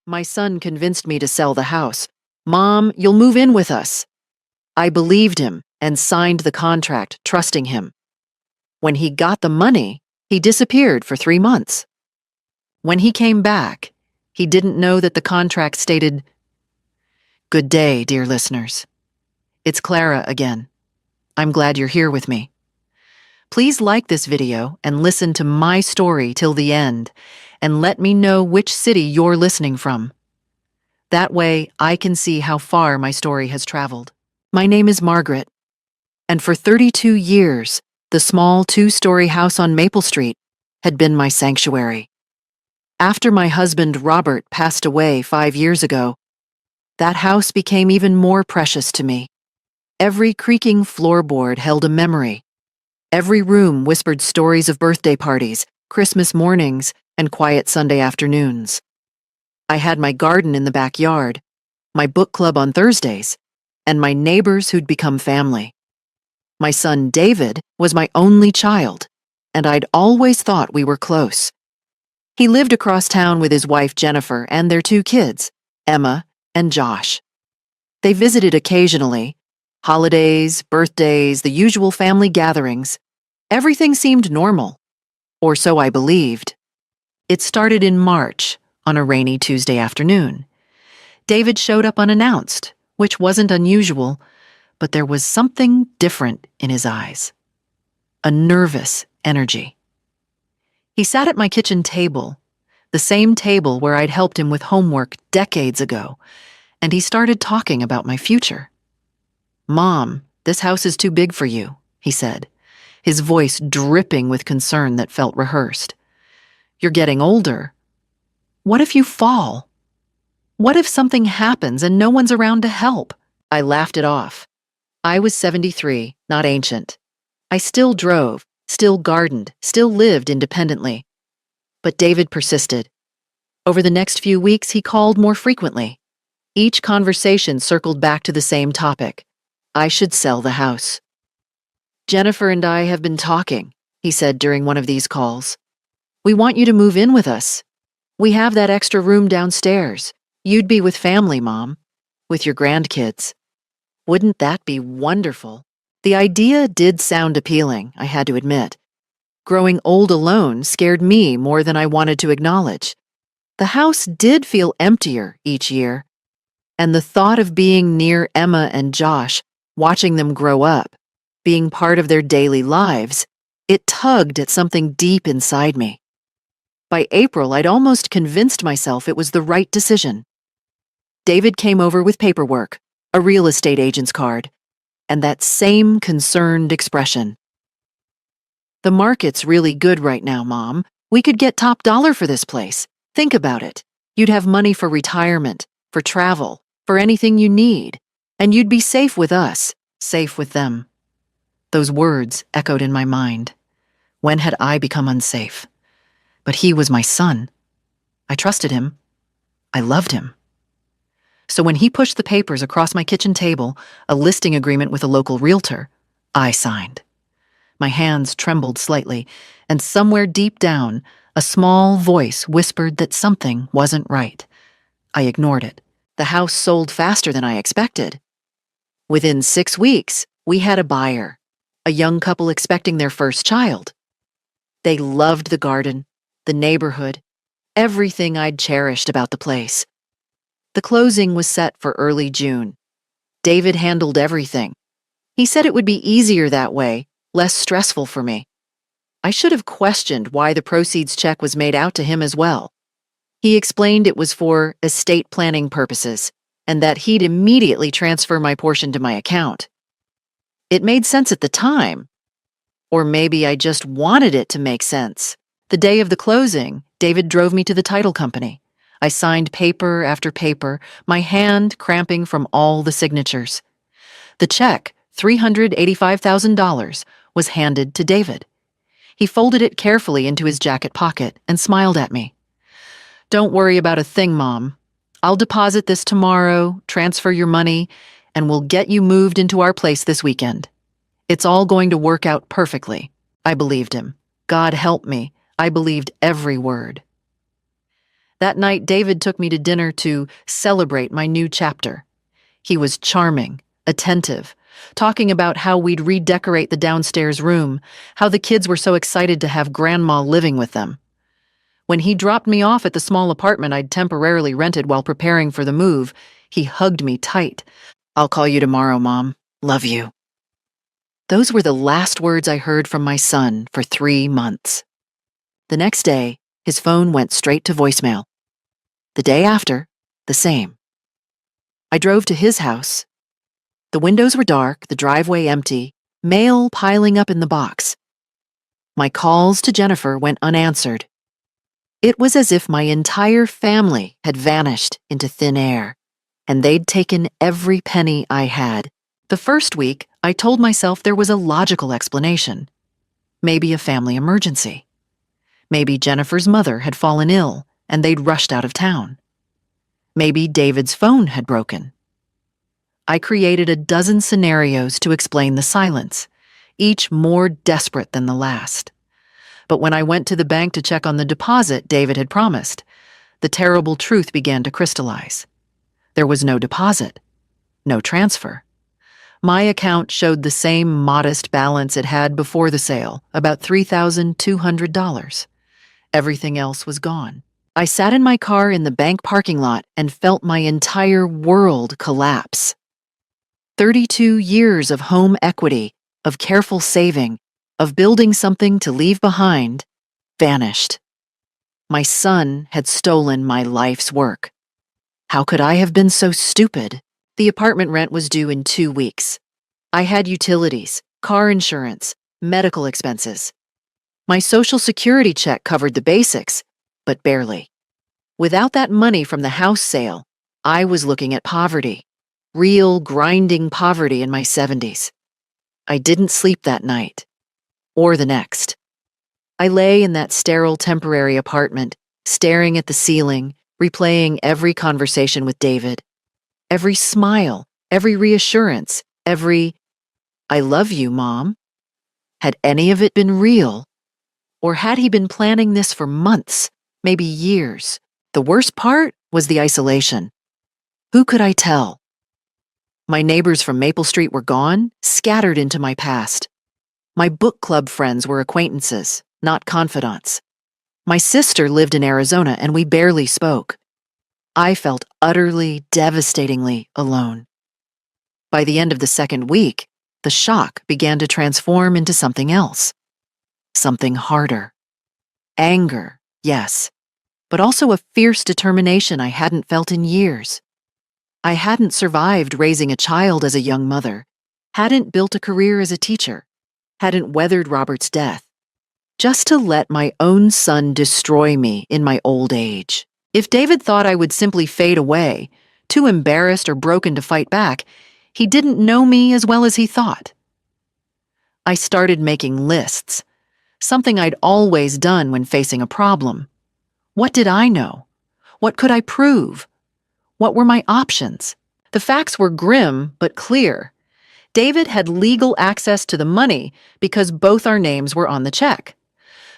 My son convinced me to sell the house. Mom, you'll move in with us. I believed him and signed the contract, trusting him. When he got the money, he disappeared for 3 months. When he came back, he didn't know that the contract stated, "Good day, dear listeners. It's Clara again. I'm glad you're here with me. Please like this video and listen to my story till the end, and let me know which city you're listening from. That way, I can see how far my story has traveled. My name is Margaret, and for 32 years, the small 2-story house on Maple Street had been my sanctuary. After my husband Robert passed away 5 years ago, that house became even more precious to me. Every creaking floorboard held a memory. Every room whispered stories of birthday parties, Christmas mornings, and quiet Sunday afternoons. I had my garden in the backyard, my book club on Thursdays, and my neighbors who'd become family. My son David was my only child, and I'd always thought we were close. He lived across town with his wife Jennifer and their 2 kids, Emma and Josh. They visited occasionally. Holidays, birthdays, the usual family gatherings. Everything seemed normal, or so I believed. It started in March, on a rainy Tuesday afternoon. David showed up unannounced, which wasn't unusual, but there was something different in his eyes. A nervous energy. He sat at my kitchen table, the same table where I'd helped him with homework decades ago, and he started talking about my future. "Mom, this house is too big for you," he said, his voice dripping with concern that felt rehearsed. "You're getting older. What if you fall? What if something happens and no one's around to help?" I laughed it off. I was 73, not ancient. I still drove, still gardened, still lived independently. But David persisted. Over the next few weeks, he called more frequently. Each conversation circled back to the same topic. I should sell the house. "Jennifer and I have been talking," he said during one of these calls. "We want you to move in with us. We have that extra room downstairs. You'd be with family, Mom, with your grandkids. Wouldn't that be wonderful?" The idea did sound appealing, I had to admit. Growing old alone scared me more than I wanted to acknowledge. The house did feel emptier each year, and the thought of being near Emma and Josh, watching them grow up, being part of their daily lives, it tugged at something deep inside me. By April, I'd almost convinced myself it was the right decision. David came over with paperwork, a real estate agent's card, and that same concerned expression. "The market's really good right now, Mom. We could get top dollar for this place. Think about it. You'd have money for retirement, for travel, for anything you need, and you'd be safe with us, safe with them." Those words echoed in my mind. When had I become unsafe? But he was my son. I trusted him. I loved him. So when he pushed the papers across my kitchen table, a listing agreement with a local realtor, I signed. My hands trembled slightly, and somewhere deep down, a small voice whispered that something wasn't right. I ignored it. The house sold faster than I expected. Within 6 weeks, we had a buyer, a young couple expecting their first child. They loved the garden, the neighborhood, everything I'd cherished about the place. The closing was set for early June. David handled everything. He said it would be easier that way, less stressful for me. I should have questioned why the proceeds check was made out to him as well. He explained it was for estate planning purposes, and that he'd immediately transfer my portion to my account. It made sense at the time. Or maybe I just wanted it to make sense. The day of the closing, David drove me to the title company. I signed paper after paper, my hand cramping from all the signatures. The check, $385,000, was handed to David. He folded it carefully into his jacket pocket and smiled at me. "Don't worry about a thing, Mom. I'll deposit this tomorrow, transfer your money, and we'll get you moved into our place this weekend. It's all going to work out perfectly." I believed him. God help me, I believed every word. That night, David took me to dinner to celebrate my new chapter. He was charming, attentive, talking about how we'd redecorate the downstairs room, how the kids were so excited to have Grandma living with them. When he dropped me off at the small apartment I'd temporarily rented while preparing for the move, he hugged me tight. "I'll call you tomorrow, Mom. Love you." Those were the last words I heard from my son for 3 months. The next day, his phone went straight to voicemail. The day after, the same. I drove to his house. The windows were dark, the driveway empty, mail piling up in the box. My calls to Jennifer went unanswered. It was as if my entire family had vanished into thin air, and they'd taken every penny I had. The first week, I told myself there was a logical explanation. Maybe a family emergency. Maybe Jennifer's mother had fallen ill, and they'd rushed out of town. Maybe David's phone had broken. I created a dozen scenarios to explain the silence, each more desperate than the last. But when I went to the bank to check on the deposit David had promised, the terrible truth began to crystallize. There was no deposit, no transfer. My account showed the same modest balance it had before the sale, about $3,200. Everything else was gone. I sat in my car in the bank parking lot and felt my entire world collapse. 32 years of home equity, of careful saving, of building something to leave behind, vanished. My son had stolen my life's work. How could I have been so stupid? The apartment rent was due in 2 weeks. I had utilities, car insurance, medical expenses. My Social Security check covered the basics, but barely. Without that money from the house sale, I was looking at poverty, real grinding poverty in my 70s. I didn't sleep that night, or the next. I lay in that sterile temporary apartment, staring at the ceiling, replaying every conversation with David, every smile, every reassurance, every, "I love you, Mom." Had any of it been real? Or had he been planning this for months, maybe years? The worst part was the isolation. Who could I tell? My neighbors from Maple Street were gone, scattered into my past. My book club friends were acquaintances, not confidants. My sister lived in Arizona and we barely spoke. I felt utterly, devastatingly alone. By the end of the second week, the shock began to transform into something else. Something harder. Anger, yes, but also a fierce determination I hadn't felt in years. I hadn't survived raising a child as a young mother, hadn't built a career as a teacher, hadn't weathered Robert's death, just to let my own son destroy me in my old age. If David thought I would simply fade away, too embarrassed or broken to fight back, he didn't know me as well as he thought. I started making lists, something I'd always done when facing a problem. What did I know? What could I prove? What were my options? The facts were grim but clear. David had legal access to the money because both our names were on the check.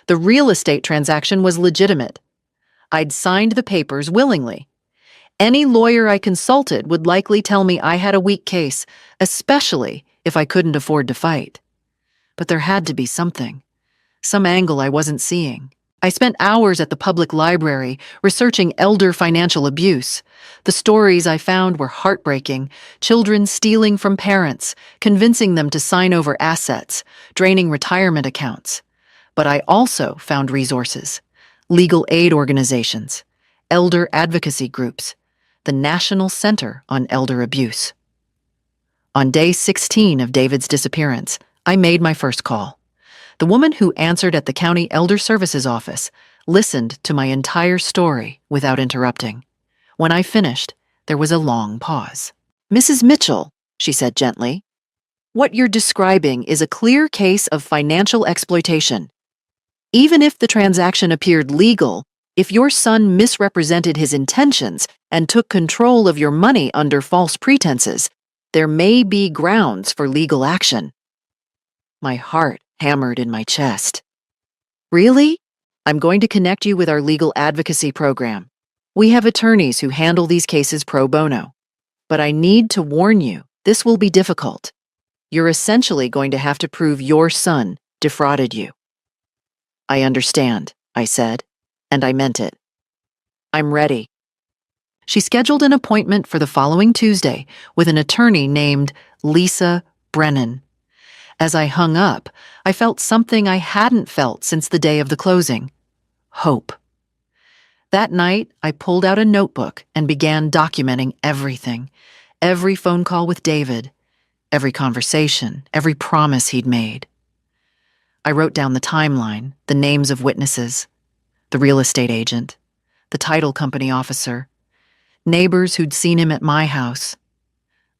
The real estate transaction was legitimate. I'd signed the papers willingly. Any lawyer I consulted would likely tell me I had a weak case, especially if I couldn't afford to fight. But there had to be something, some angle I wasn't seeing. I spent hours at the public library researching elder financial abuse. The stories I found were heartbreaking, children stealing from parents, convincing them to sign over assets, draining retirement accounts. But I also found resources, legal aid organizations, elder advocacy groups, the National Center on Elder Abuse. On day 16 of David's disappearance, I made my first call. The woman who answered at the County Elder Services office listened to my entire story without interrupting. When I finished, there was a long pause. "Mrs. Mitchell," she said gently, "what you're describing is a clear case of financial exploitation. Even if the transaction appeared legal, if your son misrepresented his intentions and took control of your money under false pretenses, there may be grounds for legal action." My heart hammered in my chest. "Really? I'm going to connect you with our legal advocacy program. We have attorneys who handle these cases pro bono. But I need to warn you, this will be difficult. You're essentially going to have to prove your son defrauded you. I understand, I said, and I meant it. I'm ready. She scheduled an appointment for the following Tuesday with an attorney named Lisa Brennan. As I hung up, I felt something I hadn't felt since the day of the closing: hope. That night, I pulled out a notebook and began documenting everything. Every phone call with David, every conversation, every promise he'd made. I wrote down the timeline, the names of witnesses, the real estate agent, the title company officer, neighbors who'd seen him at my house.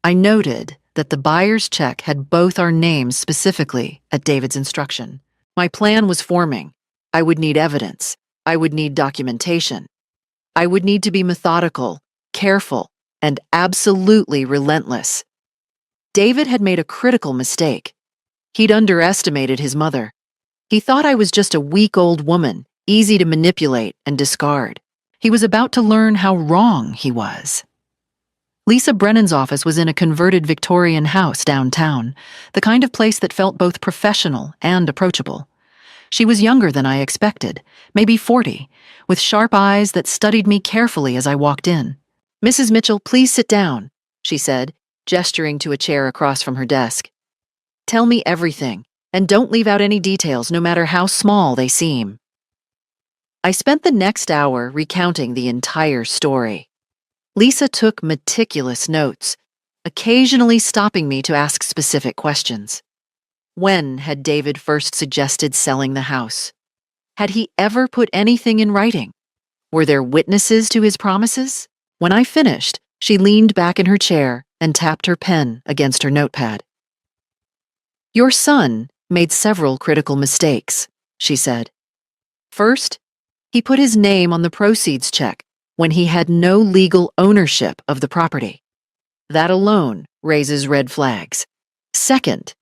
I noted that the buyer's check had both our names specifically at David's instruction. My plan was forming. I would need evidence. I would need documentation. I would need to be methodical, careful, and absolutely relentless. David had made a critical mistake. He'd underestimated his mother. He thought I was just a weak-old woman, easy to manipulate and discard. He was about to learn how wrong he was. Lisa Brennan's office was in a converted Victorian house downtown, the kind of place that felt both professional and approachable. She was younger than I expected, maybe 40, with sharp eyes that studied me carefully as I walked in. "Mrs. Mitchell, please sit down," she said, gesturing to a chair across from her desk. "Tell me everything, and don't leave out any details, no matter how small they seem." I spent the next hour recounting the entire story. Lisa took meticulous notes, occasionally stopping me to ask specific questions. When had David first suggested selling the house? Had he ever put anything in writing? Were there witnesses to his promises? When I finished, she leaned back in her chair and tapped her pen against her notepad. "Your son made several critical mistakes," she said. "First, he put his name on the proceeds check when he had no legal ownership of the property. That alone raises red flags. Second,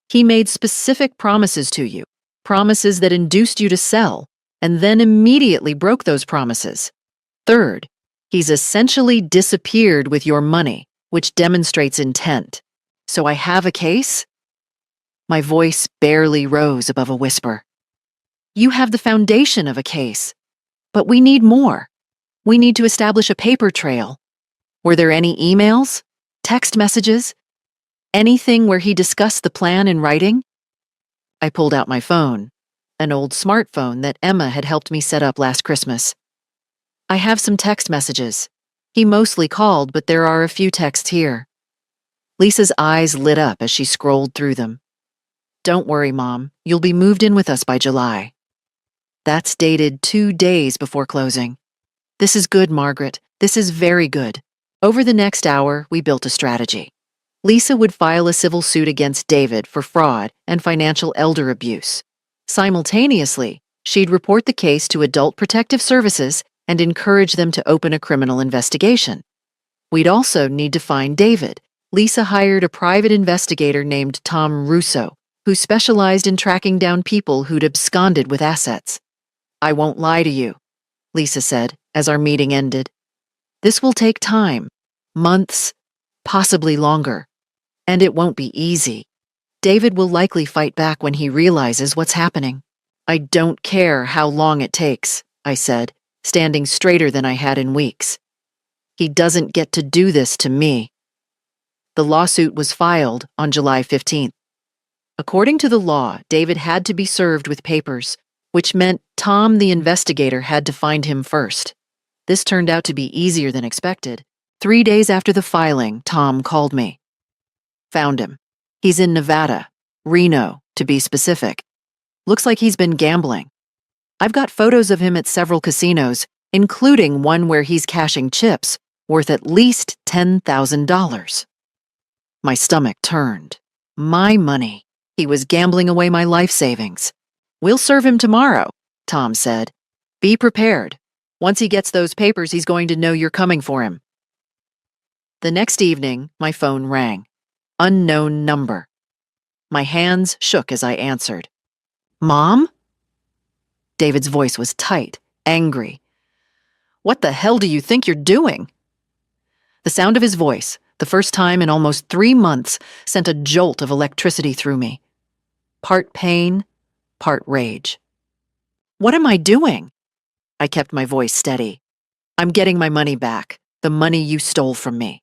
he made specific promises to you, promises that induced you to sell, and then immediately broke those promises. Third, he's essentially disappeared with your money, which demonstrates intent. So I have a case?" My voice barely rose above a whisper. "You have the foundation of a case, but we need more. We need to establish a paper trail. Were there any emails, text messages, anything where he discussed the plan in writing?" I pulled out my phone, an old smartphone that Emma had helped me set up last Christmas. "I have some text messages. He mostly called, but there are a few texts here." Lisa's eyes lit up as she scrolled through them. "Don't worry, Mom. You'll be moved in with us by July." That's dated 2 days before closing. "This is good, Margaret. This is very good." Over the next hour, we built a strategy. Lisa would file a civil suit against David for fraud and financial elder abuse. Simultaneously, she'd report the case to Adult Protective Services and encourage them to open a criminal investigation. We'd also need to find David. Lisa hired a private investigator named Tom Russo, who specialized in tracking down people who'd absconded with assets. "I won't lie to you," Lisa said as our meeting ended. "This will take time, months, possibly longer, and it won't be easy. David will likely fight back when he realizes what's happening." "I don't care how long it takes," I said, standing straighter than I had in weeks. "He doesn't get to do this to me." The lawsuit was filed on July 15th. According to the law, David had to be served with papers, which meant Tom the investigator had to find him first. This turned out to be easier than expected. 3 days after the filing, Tom called me. "Found him. He's in Nevada, Reno, to be specific. Looks like he's been gambling. I've got photos of him at several casinos, including one where he's cashing chips worth at least $10,000. My stomach turned. My money. He was gambling away my life savings. "We'll serve him tomorrow," Tom said. "Be prepared. Once he gets those papers, he's going to know you're coming for him." The next evening, my phone rang. Unknown number. My hands shook as I answered. "Mom?" David's voice was tight, angry. What the hell do you think you're doing? The sound of his voice, the first time in almost 3 months, sent a jolt of electricity through me. Part pain, part rage. What am I doing? I kept my voice steady. I'm getting my money back, the money you stole from me.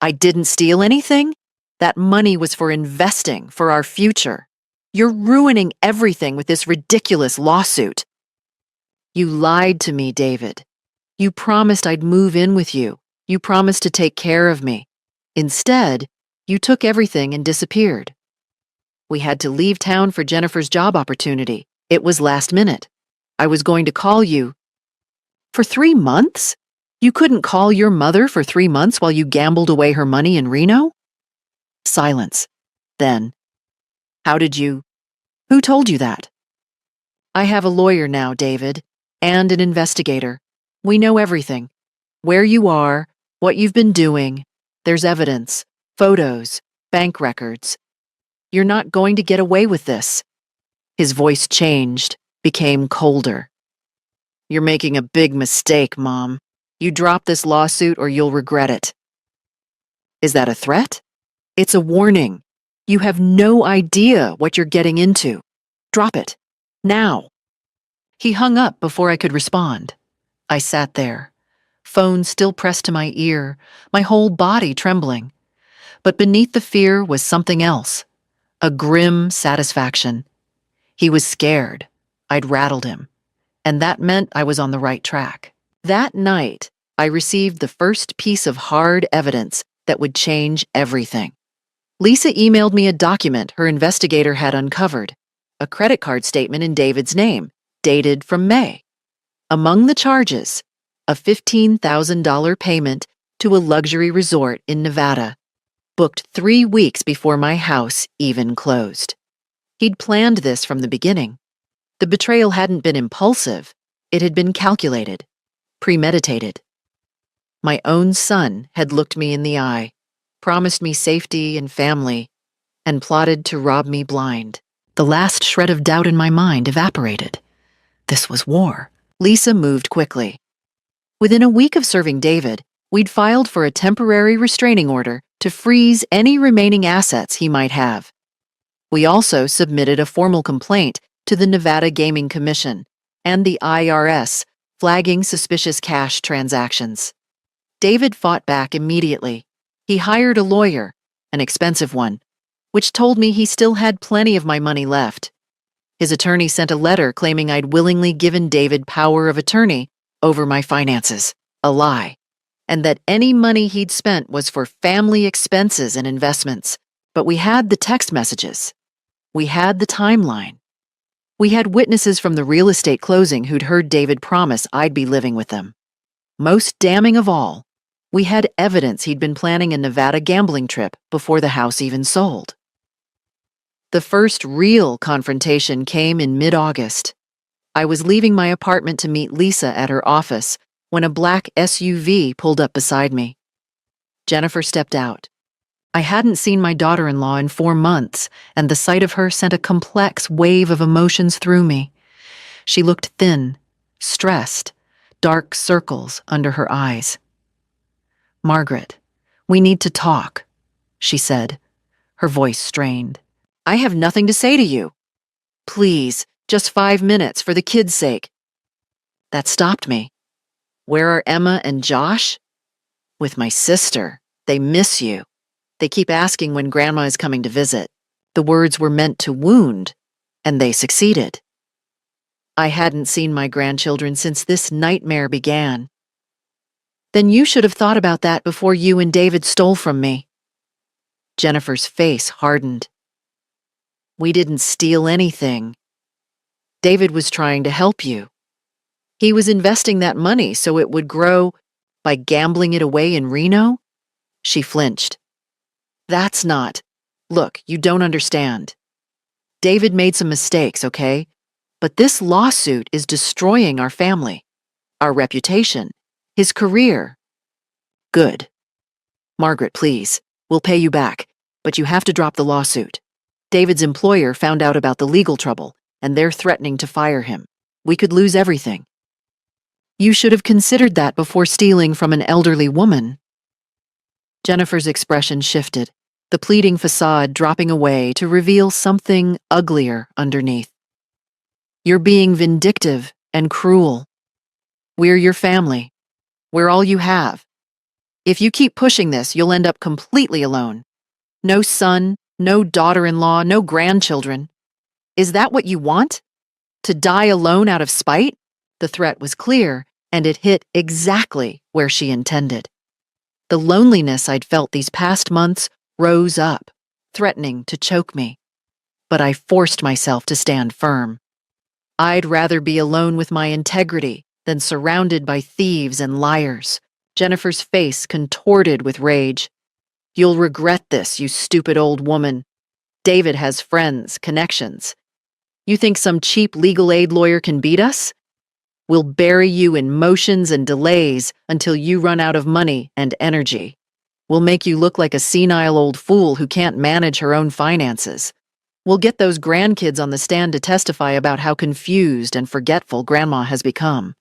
I didn't steal anything? That money was for investing, for our future. You're ruining everything with this ridiculous lawsuit. You lied to me, David. You promised I'd move in with you. You promised to take care of me. Instead, you took everything and disappeared. We had to leave town for Jennifer's job opportunity. It was last minute. I was going to call you. For 3 months? You couldn't call your mother for 3 months while you gambled away her money in Reno? Silence. Then, how did you? Who told you that? I have a lawyer now, David, and an investigator. We know everything. Where you are, what you've been doing. There's evidence, photos, bank records. You're not going to get away with this. His voice changed, became colder. You're making a big mistake, Mom. You drop this lawsuit or you'll regret it. Is that a threat? It's a warning. You have no idea what you're getting into. Drop it. Now. He hung up before I could respond. I sat there, phone still pressed to my ear, my whole body trembling. But beneath the fear was something else, a grim satisfaction. He was scared. I'd rattled him. And that meant I was on the right track. That night, I received the first piece of hard evidence that would change everything. Lisa emailed me a document her investigator had uncovered, a credit card statement in David's name, dated from May. Among the charges, a $15,000 payment to a luxury resort in Nevada, booked 3 weeks before my house even closed. He'd planned this from the beginning. The betrayal hadn't been impulsive, it had been calculated, premeditated. My own son had looked me in the eye, promised me safety and family, and plotted to rob me blind. The last shred of doubt in my mind evaporated. This was war. Lisa moved quickly. Within a week of serving David, we'd filed for a temporary restraining order to freeze any remaining assets he might have. We also submitted a formal complaint to the Nevada Gaming Commission and the IRS, flagging suspicious cash transactions. David fought back immediately. He hired a lawyer, an expensive one, which told me he still had plenty of my money left. His attorney sent a letter claiming I'd willingly given David power of attorney over my finances, a lie, and that any money he'd spent was for family expenses and investments. But we had the text messages. We had the timeline. We had witnesses from the real estate closing who'd heard David promise I'd be living with them. Most damning of all, we had evidence he'd been planning a Nevada gambling trip before the house even sold. The first real confrontation came in mid-August. I was leaving my apartment to meet Lisa at her office when a black SUV pulled up beside me. Jennifer stepped out. I hadn't seen my daughter-in-law in 4 months, and the sight of her sent a complex wave of emotions through me. She looked thin, stressed, dark circles under her eyes. "Margaret, we need to talk," she said, her voice strained. "I have nothing to say to you. Please, just 5 minutes for the kids' sake." That stopped me. "Where are Emma and Josh?" "With my sister. They miss you. They keep asking when Grandma is coming to visit." The words were meant to wound, and they succeeded. I hadn't seen my grandchildren since this nightmare began. "Then you should have thought about that before you and David stole from me." Jennifer's face hardened. "We didn't steal anything. David was trying to help you. He was investing that money so it would grow by gambling it away in Reno?" She flinched. "That's not. Look, you don't understand. David made some mistakes, okay? But this lawsuit is destroying our family, our reputation, his career." "Good. Margaret, please. We'll pay you back, but you have to drop the lawsuit. David's employer found out about the legal trouble, and they're threatening to fire him. We could lose everything." You should have considered that before stealing from an elderly woman. Jennifer's expression shifted, the pleading facade dropping away to reveal something uglier underneath. You're being vindictive and cruel. We're your family. We're all you have. If you keep pushing this, you'll end up completely alone. No son, no daughter-in-law, no grandchildren. Is that what you want? To die alone out of spite? The threat was clear, and it hit exactly where she intended. The loneliness I'd felt these past months rose up, threatening to choke me. But I forced myself to stand firm. I'd rather be alone with my integrity than surrounded by thieves and liars. Jennifer's face contorted with rage. You'll regret this, you stupid old woman. David has friends, connections. You think some cheap legal aid lawyer can beat us? We'll bury you in motions and delays until you run out of money and energy. We'll make you look like a senile old fool who can't manage her own finances. We'll get those grandkids on the stand to testify about how confused and forgetful Grandma has become.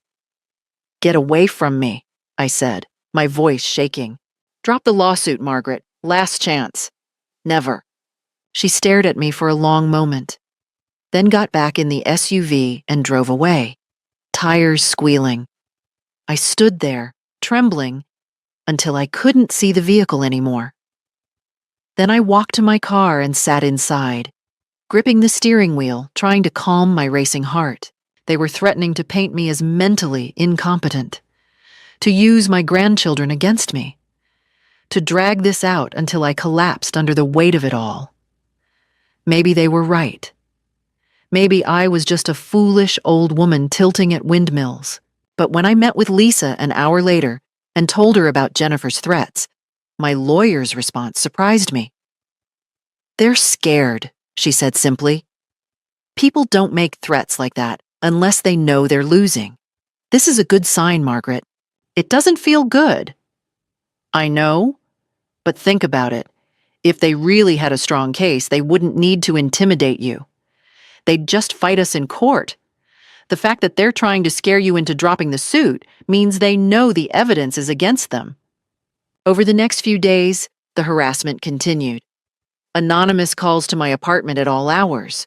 Get away from me, I said, my voice shaking. Drop the lawsuit, Margaret. Last chance. Never. She stared at me for a long moment, then got back in the SUV and drove away, tires squealing. I stood there, trembling, until I couldn't see the vehicle anymore. Then I walked to my car and sat inside, gripping the steering wheel, trying to calm my racing heart. They were threatening to paint me as mentally incompetent, to use my grandchildren against me, to drag this out until I collapsed under the weight of it all. Maybe they were right. Maybe I was just a foolish old woman tilting at windmills. But when I met with Lisa an hour later and told her about Jennifer's threats, my lawyer's response surprised me. They're scared, she said simply. People don't make threats like that unless they know they're losing. This is a good sign, Margaret. It doesn't feel good. I know, but think about it. If they really had a strong case, they wouldn't need to intimidate you. They'd just fight us in court. The fact that they're trying to scare you into dropping the suit means they know the evidence is against them. Over the next few days, the harassment continued. Anonymous calls to my apartment at all hours.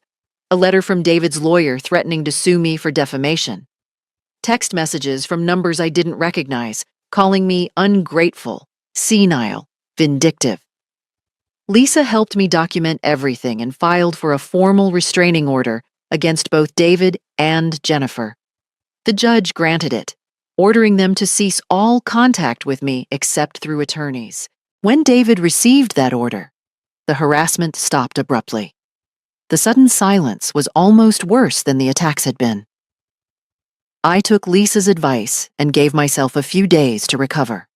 A letter from David's lawyer threatening to sue me for defamation. Text messages from numbers I didn't recognize, calling me ungrateful, senile, vindictive. Lisa helped me document everything and filed for a formal restraining order against both David and Jennifer. The judge granted it, ordering them to cease all contact with me except through attorneys. When David received that order, the harassment stopped abruptly. The sudden silence was almost worse than the attacks had been. I took Lisa's advice and gave myself a few days to recover.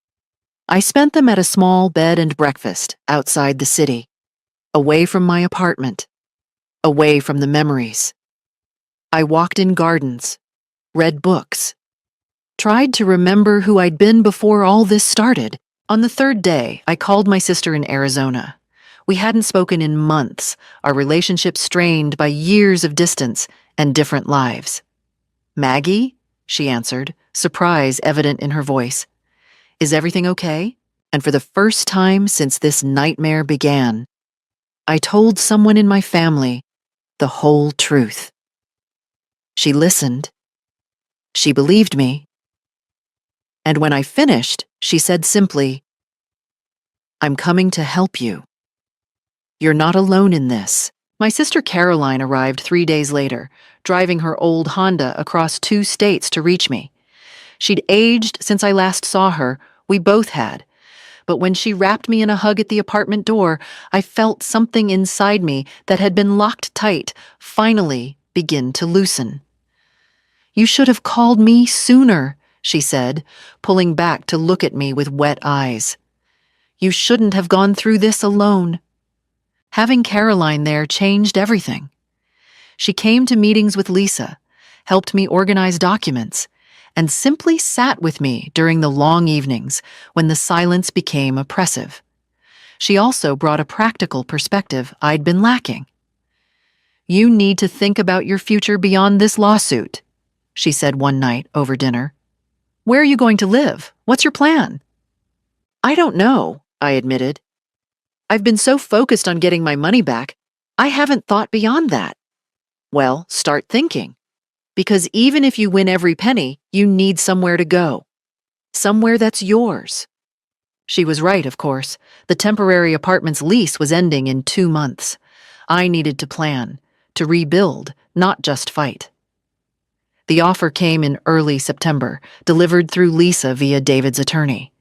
I spent them at a small bed and breakfast outside the city, away from my apartment, away from the memories. I walked in gardens, read books, tried to remember who I'd been before all this started. On the third day, I called my sister in Arizona. We hadn't spoken in months, our relationship strained by years of distance and different lives. Maggie? She answered, surprise evident in her voice. Is everything okay? And for the first time since this nightmare began, I told someone in my family the whole truth. She listened. She believed me. And when I finished, she said simply, I'm coming to help you. You're not alone in this. My sister Caroline arrived 3 days later, driving her old Honda across 2 states to reach me. She'd aged since I last saw her, we both had. But when she wrapped me in a hug at the apartment door, I felt something inside me that had been locked tight finally begin to loosen. You should have called me sooner, she said, pulling back to look at me with wet eyes. You shouldn't have gone through this alone. Having Caroline there changed everything. She came to meetings with Lisa, helped me organize documents, and simply sat with me during the long evenings when the silence became oppressive. She also brought a practical perspective I'd been lacking. You need to think about your future beyond this lawsuit, she said one night over dinner. Where are you going to live? What's your plan? I don't know, I admitted. I've been so focused on getting my money back, I haven't thought beyond that. Well, start thinking. Because even if you win every penny, you need somewhere to go. Somewhere that's yours. She was right, of course. The temporary apartment's lease was ending in 2 months. I needed to plan, to rebuild, not just fight. The offer came in early September, delivered through Lisa via David's attorney.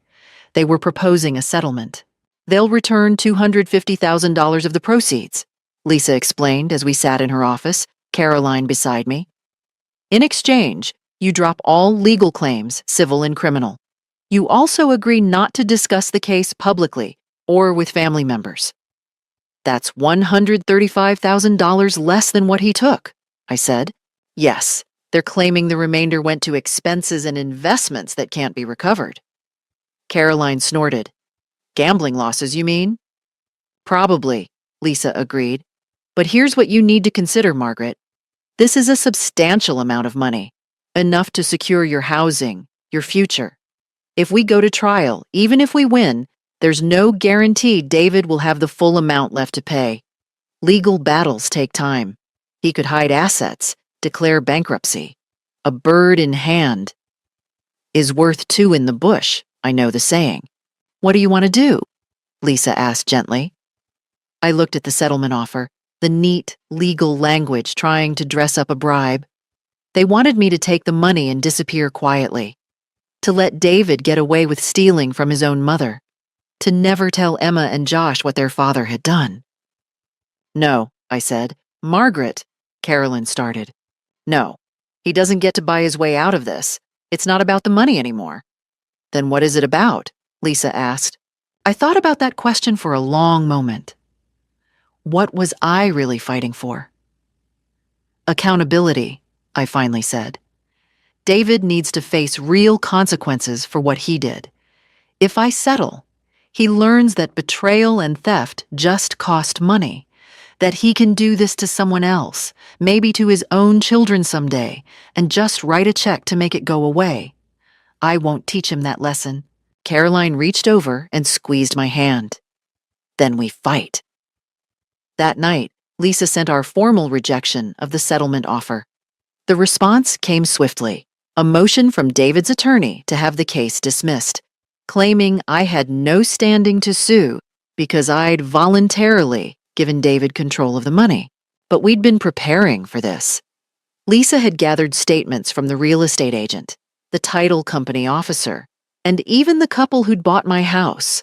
They were proposing a settlement. They'll return $250,000 of the proceeds, Lisa explained as we sat in her office, Caroline beside me. In exchange, you drop all legal claims, civil and criminal. You also agree not to discuss the case publicly or with family members. That's $135,000 less than what he took, I said. Yes, they're claiming the remainder went to expenses and investments that can't be recovered. Caroline snorted. Gambling losses, you mean? Probably, Lisa agreed. But here's what you need to consider, Margaret. This is a substantial amount of money, enough to secure your housing, your future. If we go to trial, even if we win, there's no guarantee David will have the full amount left to pay. Legal battles take time. He could hide assets, declare bankruptcy. A bird in hand is worth two in the bush, I know the saying. What do you want to do? Lisa asked gently. I looked at the settlement offer, the neat, legal language trying to dress up a bribe. They wanted me to take the money and disappear quietly, to let David get away with stealing from his own mother, to never tell Emma and Josh what their father had done. No, I said. Margaret, Carolyn started. No, he doesn't get to buy his way out of this. It's not about the money anymore. Then what is it about? Lisa asked. I thought about that question for a long moment. What was I really fighting for? Accountability, I finally said. David needs to face real consequences for what he did. If I settle, he learns that betrayal and theft just cost money, that he can do this to someone else, maybe to his own children someday, and just write a check to make it go away. I won't teach him that lesson. Caroline reached over and squeezed my hand. Then we fight. That night, Lisa sent our formal rejection of the settlement offer. The response came swiftly, a motion from David's attorney to have the case dismissed, claiming I had no standing to sue because I'd voluntarily given David control of the money. But we'd been preparing for this. Lisa had gathered statements from the real estate agent, the title company officer, and even the couple who'd bought my house.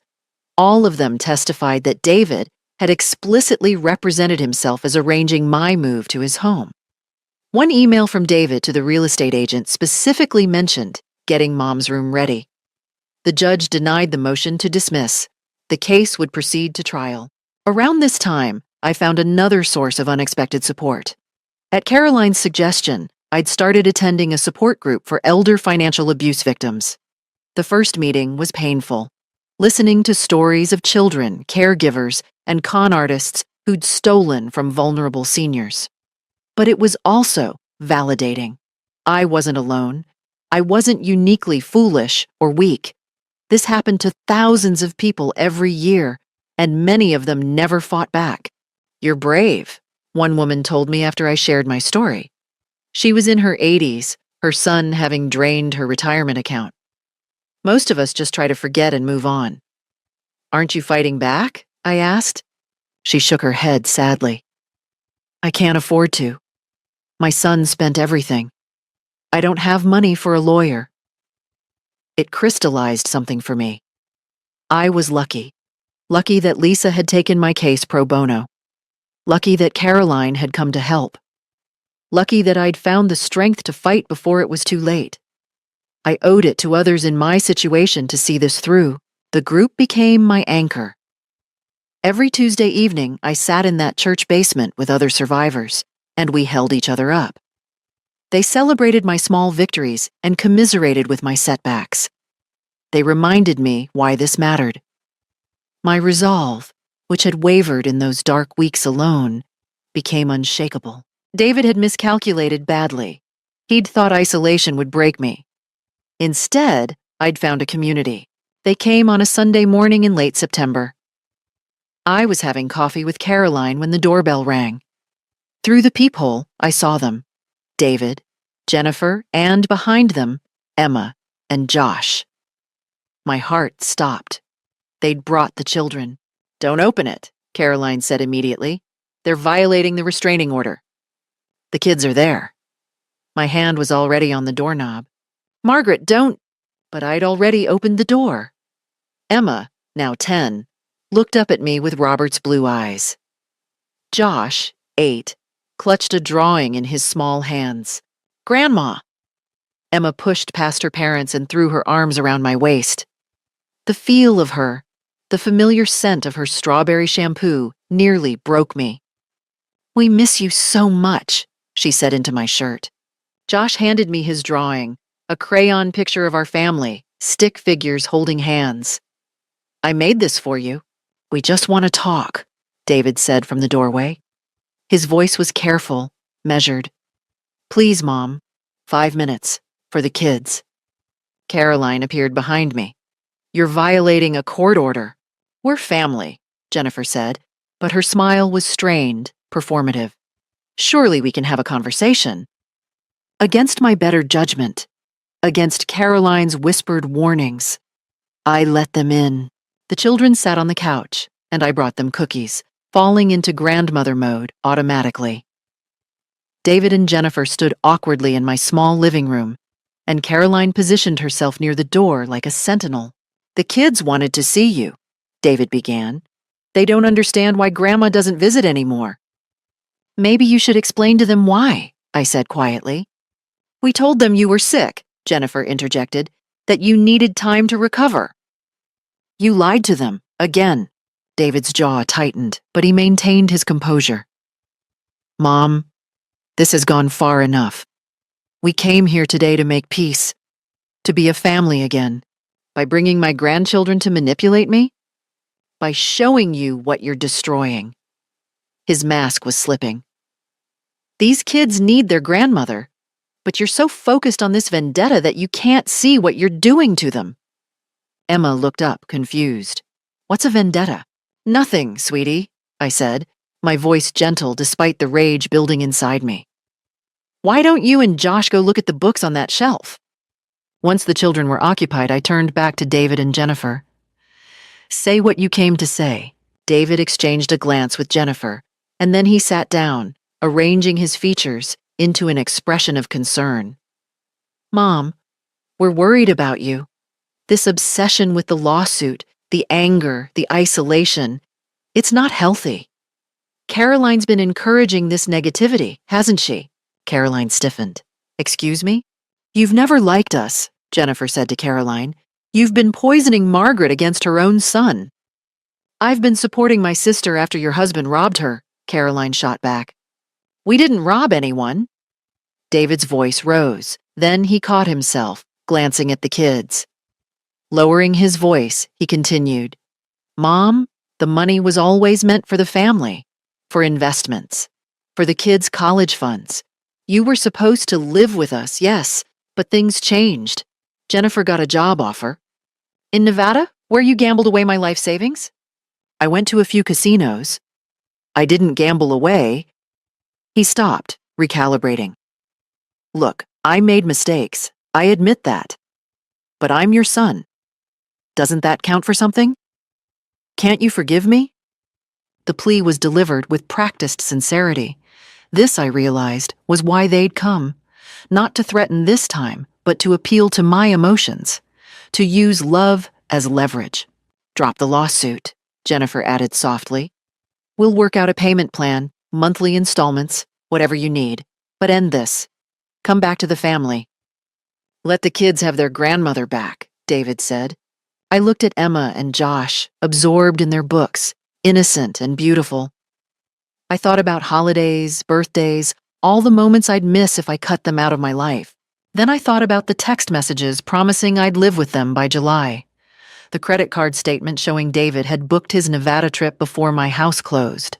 All of them testified that David had explicitly represented himself as arranging my move to his home. One email from David to the real estate agent specifically mentioned getting Mom's room ready. The judge denied the motion to dismiss. The case would proceed to trial. Around this time, I found another source of unexpected support. At Caroline's suggestion, I'd started attending a support group for elder financial abuse victims. The first meeting was painful, listening to stories of children, caregivers, and con artists who'd stolen from vulnerable seniors. But it was also validating. I wasn't alone. I wasn't uniquely foolish or weak. This happened to thousands of people every year, and many of them never fought back. You're brave, one woman told me after I shared my story. She was in her 80s, her son having drained her retirement account. Most of us just try to forget and move on. Aren't you fighting back? I asked. She shook her head sadly. I can't afford to. My son spent everything. I don't have money for a lawyer. It crystallized something for me. I was lucky. Lucky that Lisa had taken my case pro bono. Lucky that Caroline had come to help. Lucky that I'd found the strength to fight before it was too late. I owed it to others in my situation to see this through. The group became my anchor. Every Tuesday evening, I sat in that church basement with other survivors, and we held each other up. They celebrated my small victories and commiserated with my setbacks. They reminded me why this mattered. My resolve, which had wavered in those dark weeks alone, became unshakable. David had miscalculated badly. He'd thought isolation would break me. Instead, I'd found a community. They came on a Sunday morning in late September. I was having coffee with Caroline when the doorbell rang. Through the peephole, I saw them: David, Jennifer, and behind them, Emma and Josh. My heart stopped. They'd brought the children. "Don't open it," Caroline said immediately. "They're violating the restraining order." "The kids are there." My hand was already on the doorknob. "Margaret, don't—" But I'd already opened the door. Emma, now 10, looked up at me with Robert's blue eyes. Josh, 8, clutched a drawing in his small hands. "Grandma!" Emma pushed past her parents and threw her arms around my waist. The feel of her, the familiar scent of her strawberry shampoo, nearly broke me. "We miss you so much," she said into my shirt. Josh handed me his drawing, a crayon picture of our family, stick figures holding hands. "I made this for you. We just want to talk," David said from the doorway. His voice was careful, measured. "Please, Mom, 5 minutes, for the kids." Caroline appeared behind me. "You're violating a court order." "We're family," Jennifer said, but her smile was strained, performative. "Surely we can have a conversation." Against my better judgment, against Caroline's whispered warnings, I let them in. The children sat on the couch, and I brought them cookies, falling into grandmother mode automatically. David and Jennifer stood awkwardly in my small living room, and Caroline positioned herself near the door like a sentinel. "The kids wanted to see you," David began. "They don't understand why Grandma doesn't visit anymore." "Maybe you should explain to them why," I said quietly. "We told them you were sick," Jennifer interjected, "that you needed time to recover." "You lied to them, again." David's jaw tightened, but he maintained his composure. "Mom, this has gone far enough. We came here today to make peace, to be a family again. By bringing my grandchildren to manipulate me? By showing you what you're destroying." His mask was slipping. "These kids need their grandmother, but you're so focused on this vendetta that you can't see what you're doing to them." Emma looked up, confused. "What's a vendetta?" "Nothing, sweetie," I said, my voice gentle despite the rage building inside me. "Why don't you and Josh go look at the books on that shelf?" Once the children were occupied, I turned back to David and Jennifer. "Say what you came to say." David exchanged a glance with Jennifer, and then he sat down, arranging his features into an expression of concern. "Mom, we're worried about you. This obsession with the lawsuit, the anger, the isolation, it's not healthy. Caroline's been encouraging this negativity, hasn't she?" Caroline stiffened. "Excuse me? You've never liked us," Jennifer said to Caroline. "You've been poisoning Margaret against her own son." "I've been supporting my sister after your husband robbed her," Caroline shot back. "We didn't rob anyone." David's voice rose. Then he caught himself, glancing at the kids. Lowering his voice, he continued, "Mom, the money was always meant for the family, for investments, for the kids' college funds. You were supposed to live with us, yes, but things changed. Jennifer got a job offer. In Nevada, where you gambled away my life savings? I went to a few casinos. I didn't gamble away." He stopped, recalibrating. "Look, I made mistakes. I admit that. But I'm your son. Doesn't that count for something? Can't you forgive me?" The plea was delivered with practiced sincerity. This, I realized, was why they'd come. Not to threaten this time, but to appeal to my emotions. To use love as leverage. "Drop the lawsuit," Jennifer added softly. "We'll work out a payment plan, monthly installments, whatever you need. But end this. Come back to the family." "Let the kids have their grandmother back," David said. I looked at Emma and Josh, absorbed in their books, innocent and beautiful. I thought about holidays, birthdays, all the moments I'd miss if I cut them out of my life. Then I thought about the text messages promising I'd live with them by July. The credit card statement showing David had booked his Nevada trip before my house closed.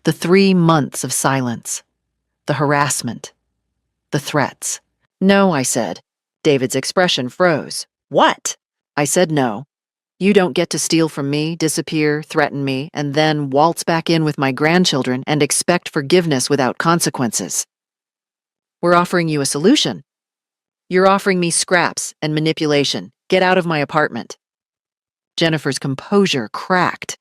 The 3 months of silence. The harassment. The threats. "No," I said. David's expression froze. What? I said no. You don't get to steal from me, disappear, threaten me, and then waltz back in with my grandchildren and expect forgiveness without consequences. We're offering you a solution. You're offering me scraps and manipulation. Get out of my apartment. Jennifer's composure cracked.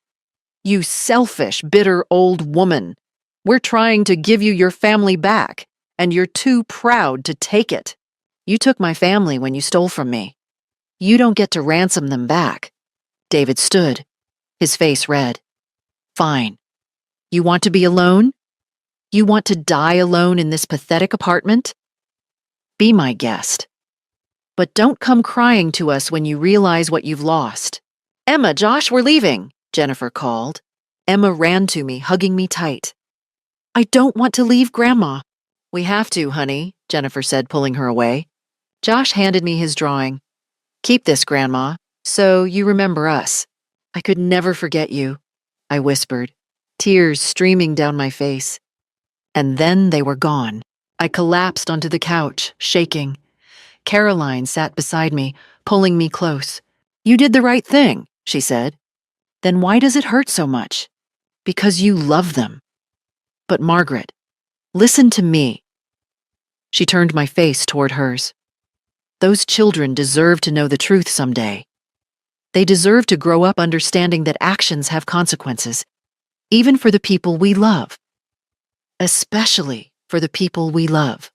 You selfish, bitter old woman. We're trying to give you your family back, and you're too proud to take it. You took my family when you stole from me. You don't get to ransom them back. David stood, his face red. Fine. You want to be alone? You want to die alone in this pathetic apartment? Be my guest. But don't come crying to us when you realize what you've lost. Emma, Josh, we're leaving, Jennifer called. Emma ran to me, hugging me tight. I don't want to leave, Grandma. We have to, honey, Jennifer said, pulling her away. Josh handed me his drawing. Keep this, Grandma, so you remember us. I could never forget you, I whispered, tears streaming down my face. And then they were gone. I collapsed onto the couch, shaking. Caroline sat beside me, pulling me close. You did the right thing, she said. Then why does it hurt so much? Because you love them. But Margaret, listen to me. She turned my face toward hers. Those children deserve to know the truth someday. They deserve to grow up understanding that actions have consequences, even for the people we love. Especially for the people we love.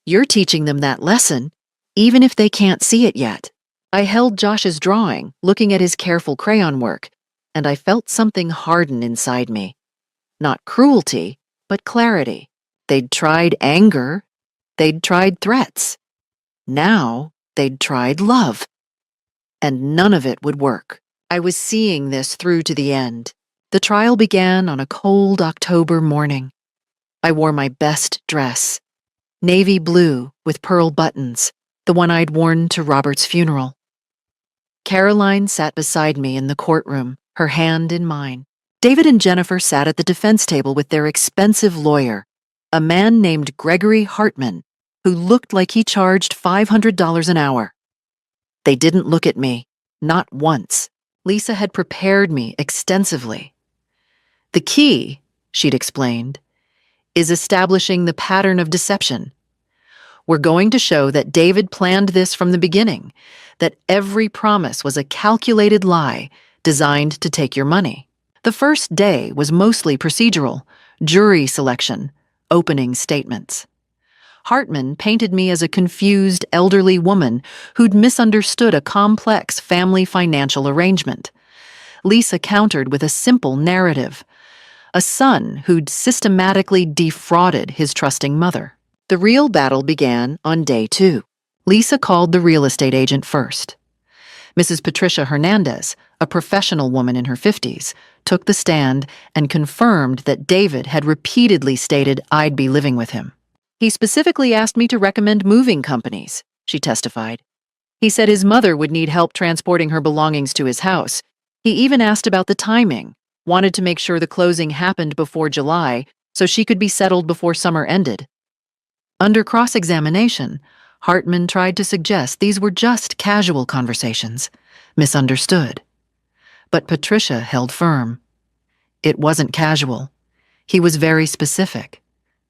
You're teaching them that lesson, even if they can't see it yet. I held Josh's drawing, looking at his careful crayon work, and I felt something harden inside me. Not cruelty, but clarity. They'd tried anger. They'd tried threats. Now they'd tried love. And none of it would work. I was seeing this through to the end. The trial began on a cold October morning. I wore my best dress, navy blue with pearl buttons, the one I'd worn to Robert's funeral. Caroline sat beside me in the courtroom, her hand in mine. David and Jennifer sat at the defense table with their expensive lawyer, a man named Gregory Hartman, who looked like he charged $500 an hour. They didn't look at me, not once. Lisa had prepared me extensively. The key, she'd explained, is establishing the pattern of deception. We're going to show that David planned this from the beginning, that every promise was a calculated lie designed to take your money. The first day was mostly procedural, jury selection, opening statements. Hartman painted me as a confused elderly woman who'd misunderstood a complex family financial arrangement. Lisa countered with a simple narrative. A son who'd systematically defrauded his trusting mother. The real battle began on day 2. Lisa called the real estate agent first. Mrs. Patricia Hernandez, a professional woman in her 50s, took the stand and confirmed that David had repeatedly stated I'd be living with him. He specifically asked me to recommend moving companies, she testified. He said his mother would need help transporting her belongings to his house. He even asked about the timing, wanted to make sure the closing happened before July so she could be settled before summer ended. Under cross-examination, Hartman tried to suggest these were just casual conversations, misunderstood. But Patricia held firm. It wasn't casual. He was very specific,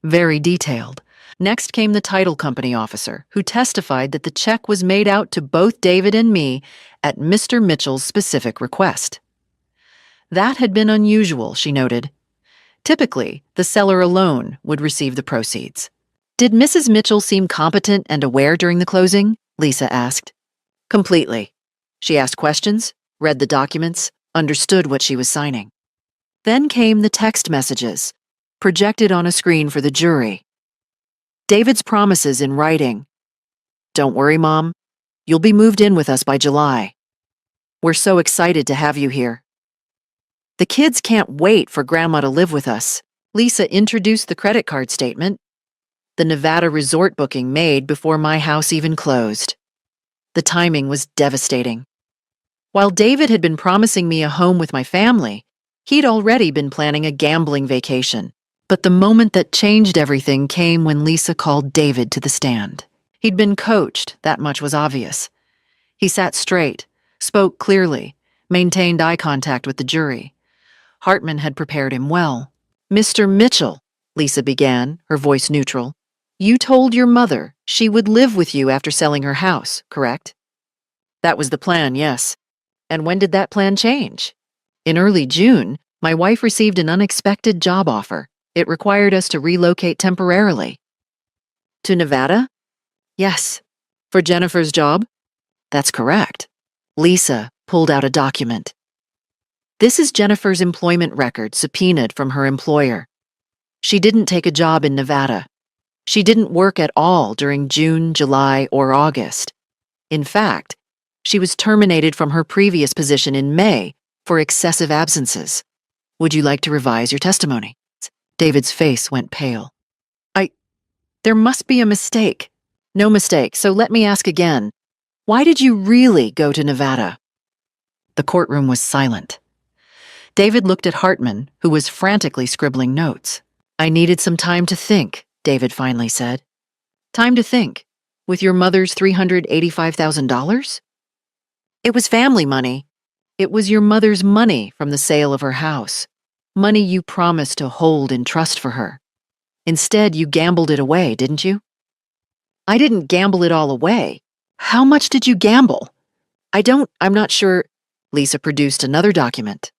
very detailed. Next came the title company officer, who testified that the check was made out to both David and me at Mr. Mitchell's specific request. That had been unusual, she noted. Typically, the seller alone would receive the proceeds. Did Mrs. Mitchell seem competent and aware during the closing? Lisa asked. Completely. She asked questions, read the documents, understood what she was signing. Then came the text messages, projected on a screen for the jury. David's promises in writing. Don't worry, Mom. You'll be moved in with us by July. We're so excited to have you here. The kids can't wait for Grandma to live with us. Lisa introduced the credit card statement, the Nevada resort booking made before my house even closed. The timing was devastating. While David had been promising me a home with my family, he'd already been planning a gambling vacation. But the moment that changed everything came when Lisa called David to the stand. He'd been coached, that much was obvious. He sat straight, spoke clearly, maintained eye contact with the jury. Hartman had prepared him well. "Mr. Mitchell," Lisa began, her voice neutral, "you told your mother she would live with you after selling her house, correct?" "That was the plan, yes." "And when did that plan change?" "In early June, my wife received an unexpected job offer. It required us to relocate temporarily." "To Nevada?" "Yes." "For Jennifer's job?" "That's correct." Lisa pulled out a document. "This is Jennifer's employment record subpoenaed from her employer. She didn't take a job in Nevada. She didn't work at all during June, July, or August. In fact, she was terminated from her previous position in May for excessive absences. Would you like to revise your testimony?" David's face went pale. There must be a mistake." "No mistake, so let me ask again. Why did you really go to Nevada?" The courtroom was silent. David looked at Hartman, who was frantically scribbling notes. "I needed some time to think," David finally said. "Time to think? With your mother's $385,000? It was family money. It was your mother's money from the sale of her house. Money you promised to hold in trust for her. Instead, you gambled it away, didn't you?" "I didn't gamble it all away. How much did you gamble?" I'm not sure." Lisa produced another document.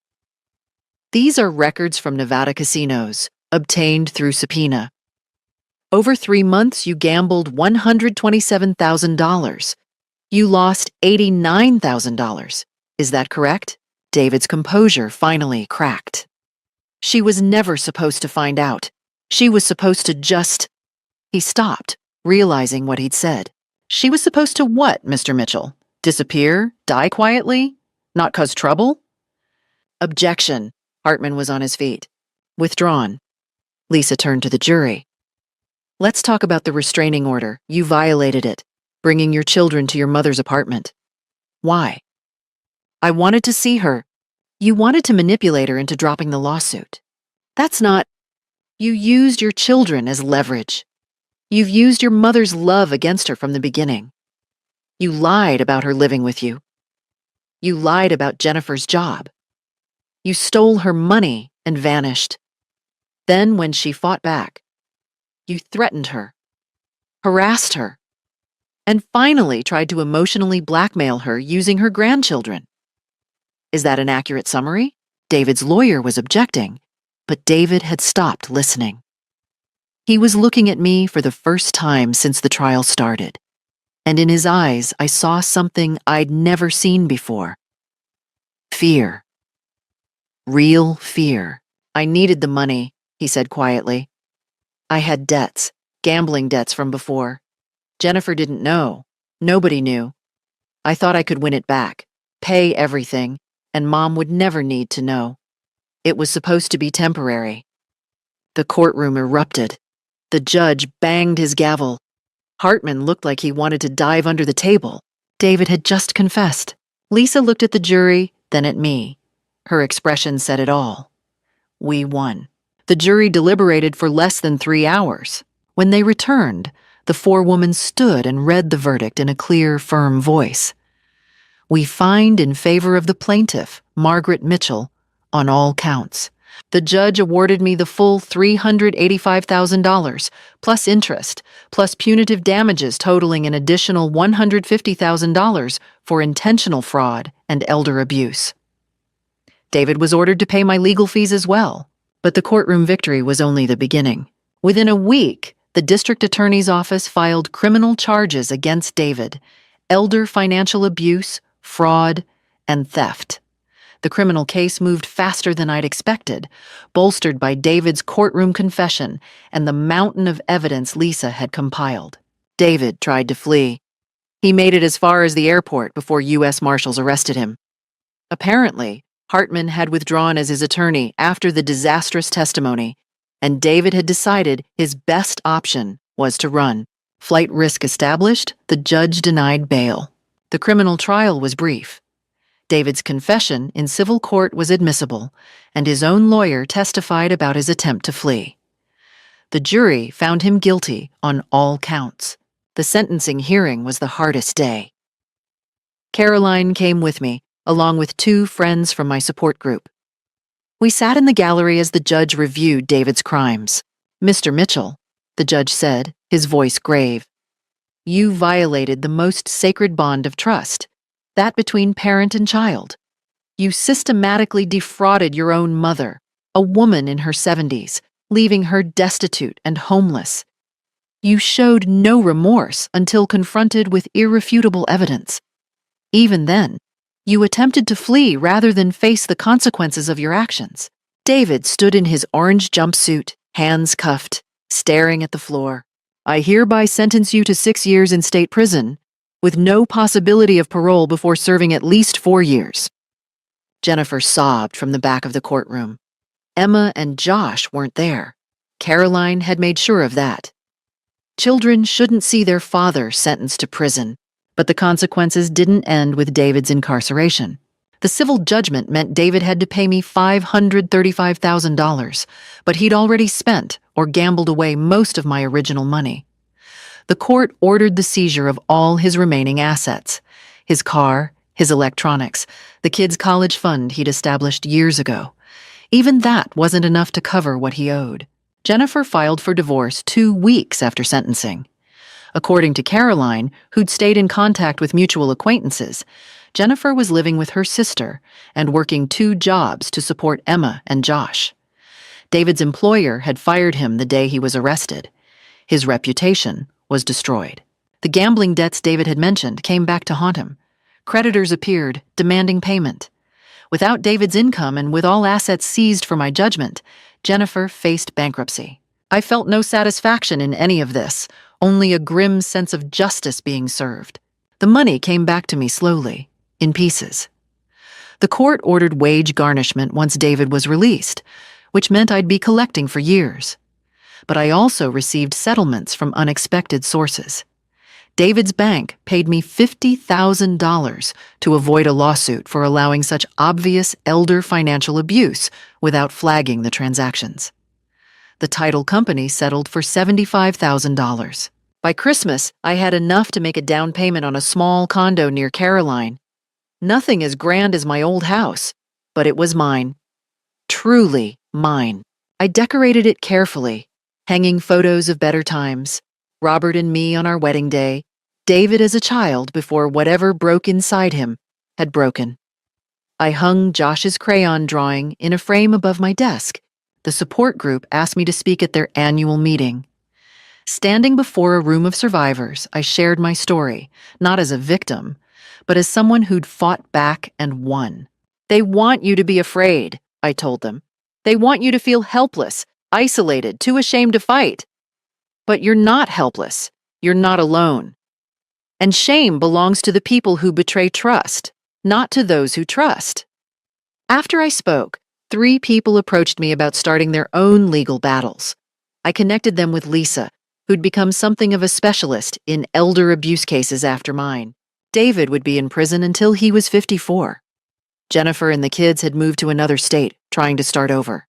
"These are records from Nevada casinos, obtained through subpoena. Over 3 months, you gambled $127,000. You lost $89,000. Is that correct?" David's composure finally cracked. "She was never supposed to find out. She was supposed to just—" He stopped, realizing what he'd said. "She was supposed to what, Mr. Mitchell? Disappear? Die quietly? Not cause trouble?" "Objection." Hartman was on his feet. "Withdrawn." Lisa turned to the jury. "Let's talk about the restraining order. You violated it, bringing your children to your mother's apartment. Why?" "I wanted to see her." "You wanted to manipulate her into dropping the lawsuit. That's not— You used your children as leverage. You've used your mother's love against her from the beginning. You lied about her living with you. You lied about Jennifer's job. You stole her money and vanished. Then, when she fought back, you threatened her, harassed her, and finally tried to emotionally blackmail her using her grandchildren. Is that an accurate summary?" David's lawyer was objecting, but David had stopped listening. He was looking at me for the first time since the trial started, and in his eyes I saw something I'd never seen before. Fear. Real fear. "I needed the money," he said quietly. "I had debts, gambling debts from before. Jennifer didn't know. Nobody knew. I thought I could win it back, pay everything, and Mom would never need to know. It was supposed to be temporary." The courtroom erupted. The judge banged his gavel. Hartman looked like he wanted to dive under the table. David had just confessed. Lisa looked at the jury, then at me. Her expression said it all. We won. The jury deliberated for less than 3 hours. When they returned, the forewoman stood and read the verdict in a clear, firm voice. "We find in favor of the plaintiff, Margaret Mitchell, on all counts. The judge awarded me the full $385,000, plus interest, plus punitive damages totaling an additional $150,000 for intentional fraud and elder abuse. David was ordered to pay my legal fees as well, but the courtroom victory was only the beginning. Within a week, the district attorney's office filed criminal charges against David: elder financial abuse, fraud, and theft. The criminal case moved faster than I'd expected, bolstered by David's courtroom confession and the mountain of evidence Lisa had compiled. David tried to flee. He made it as far as the airport before U.S. Marshals arrested him. Apparently, Hartman had withdrawn as his attorney after the disastrous testimony, and David had decided his best option was to run. Flight risk established, the judge denied bail. The criminal trial was brief. David's confession in civil court was admissible, and his own lawyer testified about his attempt to flee. The jury found him guilty on all counts. The sentencing hearing was the hardest day. Caroline came with me, along with 2 friends from my support group. We sat in the gallery as the judge reviewed David's crimes. "Mr. Mitchell," the judge said, his voice grave, "you violated the most sacred bond of trust, that between parent and child. You systematically defrauded your own mother, a woman in her 70s, leaving her destitute and homeless. You showed no remorse until confronted with irrefutable evidence. Even then, you attempted to flee rather than face the consequences of your actions." David stood in his orange jumpsuit, hands cuffed, staring at the floor. "I hereby sentence you to 6 years in state prison, with no possibility of parole before serving at least 4 years. Jennifer sobbed from the back of the courtroom. Emma and Josh weren't there. Caroline had made sure of that. Children shouldn't see their father sentenced to prison, but the consequences didn't end with David's incarceration. The civil judgment meant David had to pay me $535,000, but he'd already spent or gambled away most of my original money. The court ordered the seizure of all his remaining assets: his car, his electronics, the kids' college fund he'd established years ago. Even that wasn't enough to cover what he owed. Jennifer filed for divorce 2 weeks after sentencing. According to Caroline, who'd stayed in contact with mutual acquaintances, Jennifer was living with her sister and working 2 jobs to support Emma and Josh. David's employer had fired him the day he was arrested. His reputation was destroyed. The gambling debts David had mentioned came back to haunt him. Creditors appeared, demanding payment. Without David's income and with all assets seized for my judgment, Jennifer faced bankruptcy. I felt no satisfaction in any of this, only a grim sense of justice being served. The money came back to me slowly, in pieces. The court ordered wage garnishment once David was released, which meant I'd be collecting for years. But I also received settlements from unexpected sources. David's bank paid me $50,000 to avoid a lawsuit for allowing such obvious elder financial abuse without flagging the transactions. The title company settled for $75,000. By Christmas, I had enough to make a down payment on a small condo near Caroline. Nothing as grand as my old house, but it was mine. Truly mine. I decorated it carefully, hanging photos of better times, Robert and me on our wedding day, David as a child before whatever broke inside him had broken. I hung Josh's crayon drawing in a frame above my desk. The support group asked me to speak at their annual meeting. Standing before a room of survivors, I shared my story, not as a victim, but as someone who'd fought back and won. "They want you to be afraid," I told them. "They want you to feel helpless, isolated, too ashamed to fight. But you're not helpless. You're not alone. And shame belongs to the people who betray trust, not to those who trust." After I spoke, 3 people approached me about starting their own legal battles. I connected them with Lisa, who'd become something of a specialist in elder abuse cases after mine. David would be in prison until he was 54. Jennifer and the kids had moved to another state, trying to start over.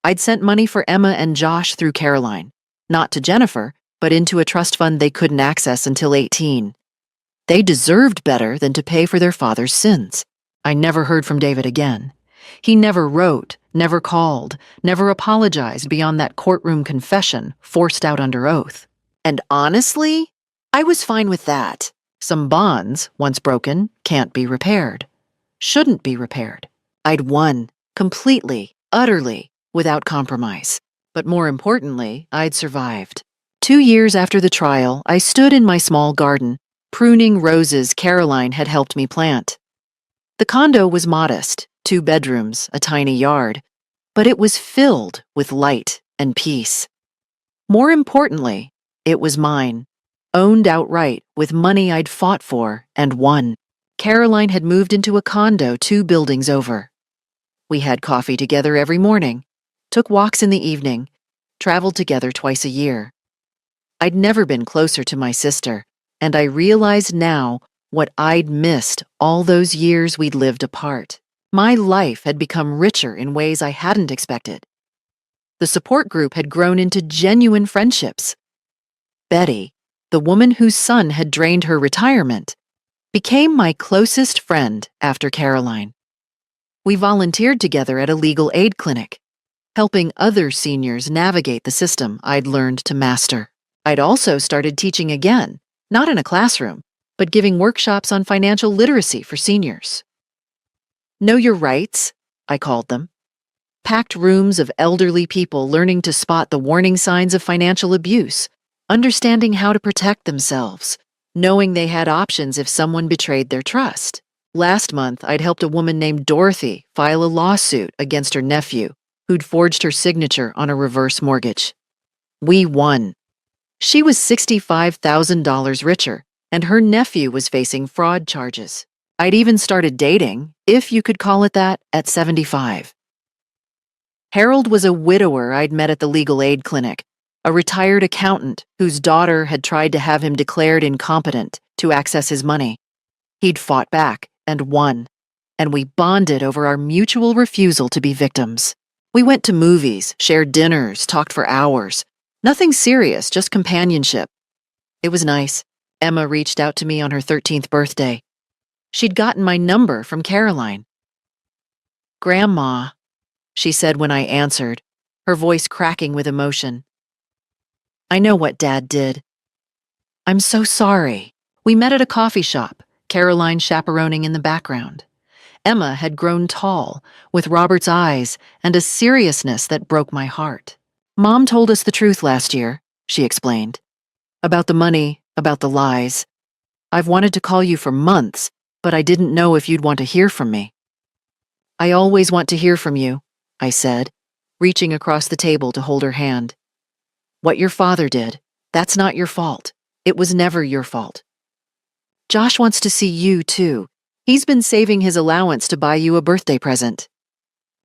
I'd sent money for Emma and Josh through Caroline, not to Jennifer, but into a trust fund they couldn't access until 18. They deserved better than to pay for their father's sins. I never heard from David again. He never wrote, never called, never apologized beyond that courtroom confession forced out under oath. And honestly, I was fine with that. Some bonds, once broken, can't be repaired. Shouldn't be repaired. I'd won, completely, utterly, without compromise. But more importantly, I'd survived. 2 years after the trial, I stood in my small garden, pruning roses Caroline had helped me plant. The condo was modest, 2 bedrooms, a tiny yard, but it was filled with light and peace. More importantly, it was mine, owned outright with money I'd fought for and won. Caroline had moved into a condo 2 buildings over. We had coffee together every morning, took walks in the evening, traveled together twice a year. I'd never been closer to my sister, and I realized now what I'd missed all those years we'd lived apart. My life had become richer in ways I hadn't expected. The support group had grown into genuine friendships. Betty, the woman whose son had drained her retirement, became my closest friend after Caroline. We volunteered together at a legal aid clinic, helping other seniors navigate the system I'd learned to master. I'd also started teaching again, not in a classroom, but giving workshops on financial literacy for seniors. Know Your Rights, I called them. Packed rooms of elderly people learning to spot the warning signs of financial abuse, understanding how to protect themselves, knowing they had options if someone betrayed their trust. Last month, I'd helped a woman named Dorothy file a lawsuit against her nephew, who'd forged her signature on a reverse mortgage. We won. She was $65,000 richer, and her nephew was facing fraud charges. I'd even started dating, if you could call it that, at 75. Harold was a widower I'd met at the legal aid clinic, a retired accountant whose daughter had tried to have him declared incompetent to access his money. He'd fought back and won, and we bonded over our mutual refusal to be victims. We went to movies, shared dinners, talked for hours. Nothing serious, just companionship. It was nice. Emma reached out to me on her 13th birthday. She'd gotten my number from Caroline. "Grandma," she said when I answered, her voice cracking with emotion. "I know what Dad did. I'm so sorry." We met at a coffee shop, Caroline chaperoning in the background. Emma had grown tall, with Robert's eyes and a seriousness that broke my heart. "Mom told us the truth last year," she explained. "About the money, about the lies. I've wanted to call you for months, but I didn't know if you'd want to hear from me." "I always want to hear from you," I said, reaching across the table to hold her hand. "What your father did, that's not your fault. It was never your fault. Josh wants to see you, too. He's been saving his allowance to buy you a birthday present."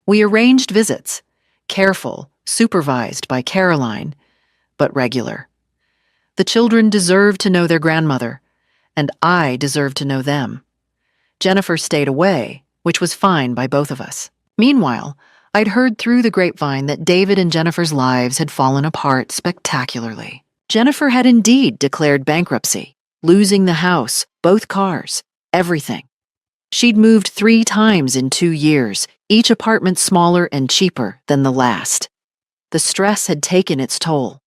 We arranged visits, careful, supervised by Caroline, but regular. The children deserved to know their grandmother, and I deserved to know them. Jennifer stayed away, which was fine by both of us. Meanwhile, I'd heard through the grapevine that David and Jennifer's lives had fallen apart spectacularly. Jennifer had indeed declared bankruptcy, losing the house, both cars, everything. She'd moved 3 times in 2 years, each apartment smaller and cheaper than the last. The stress had taken its toll.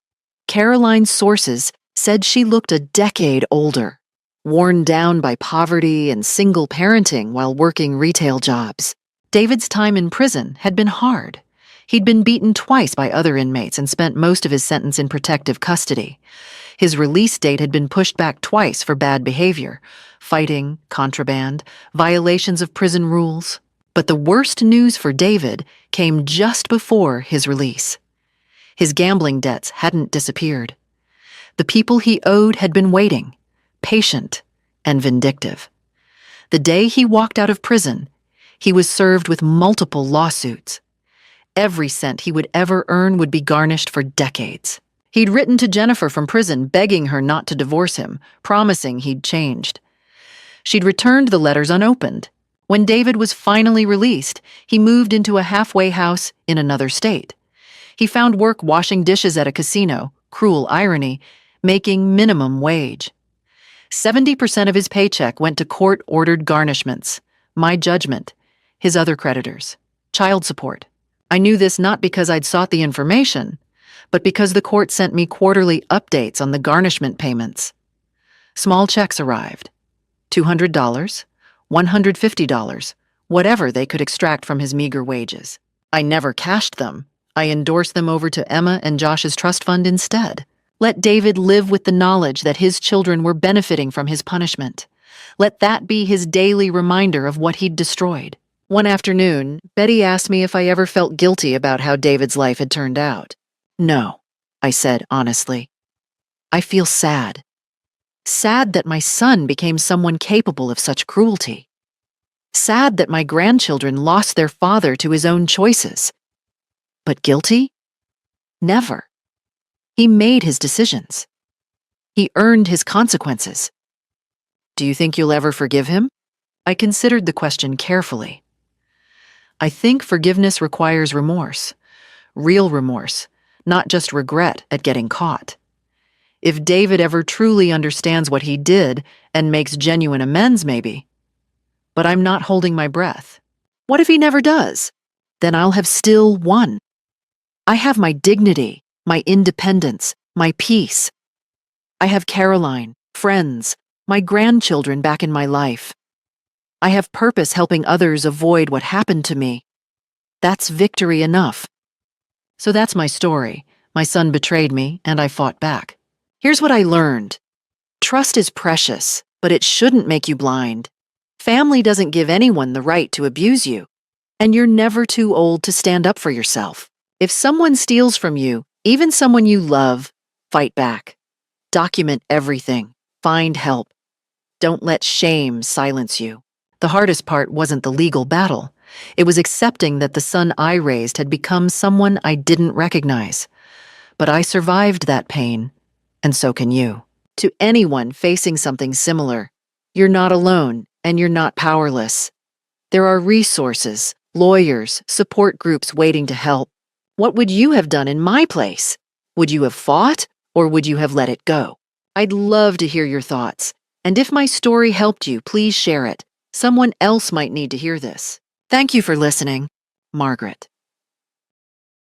Caroline's sources said she looked a decade older, worn down by poverty and single parenting while working retail jobs. David's time in prison had been hard. He'd been beaten twice by other inmates and spent most of his sentence in protective custody. His release date had been pushed back twice for bad behavior, fighting, contraband, violations of prison rules. But the worst news for David came just before his release. His gambling debts hadn't disappeared. The people he owed had been waiting, patient and vindictive. The day he walked out of prison, he was served with multiple lawsuits. Every cent he would ever earn would be garnished for decades. He'd written to Jennifer from prison begging her not to divorce him, promising he'd changed. She'd returned the letters unopened. When David was finally released, he moved into a halfway house in another state. He found work washing dishes at a casino, cruel irony, making minimum wage. 70% of his paycheck went to court-ordered garnishments, my judgment, his other creditors, child support. I knew this not because I'd sought the information, but because the court sent me quarterly updates on the garnishment payments. Small checks arrived. $200, $150, whatever they could extract from his meager wages. I never cashed them. I endorsed them over to Emma and Josh's trust fund instead. Let David live with the knowledge that his children were benefiting from his punishment. Let that be his daily reminder of what he'd destroyed. One afternoon, Betty asked me if I ever felt guilty about how David's life had turned out. "No," I said honestly. "I feel sad. Sad that my son became someone capable of such cruelty. Sad that my grandchildren lost their father to his own choices. But guilty? Never. He made his decisions. He earned his consequences. Do you think you'll ever forgive him?" I considered the question carefully. I think forgiveness requires remorse, real remorse, not just regret at getting caught. If David ever truly understands what he did and makes genuine amends, maybe. But I'm not holding my breath. What if he never does? Then I'll have still won. I have my dignity, my independence, my peace. I have Caroline, friends, my grandchildren back in my life. I have purpose helping others avoid what happened to me. That's victory enough. So that's my story. My son betrayed me, and I fought back. Here's what I learned. Trust is precious, but it shouldn't make you blind. Family doesn't give anyone the right to abuse you, and you're never too old to stand up for yourself. If someone steals from you, even someone you love, fight back. Document everything. Find help. Don't let shame silence you. The hardest part wasn't the legal battle. It was accepting that the son I raised had become someone I didn't recognize. But I survived that pain, and so can you. To anyone facing something similar, you're not alone and you're not powerless. There are resources, lawyers, support groups waiting to help. What would you have done in my place? Would you have fought, or would you have let it go? I'd love to hear your thoughts. And if my story helped you, please share it. Someone else might need to hear this. Thank you for listening. Margaret.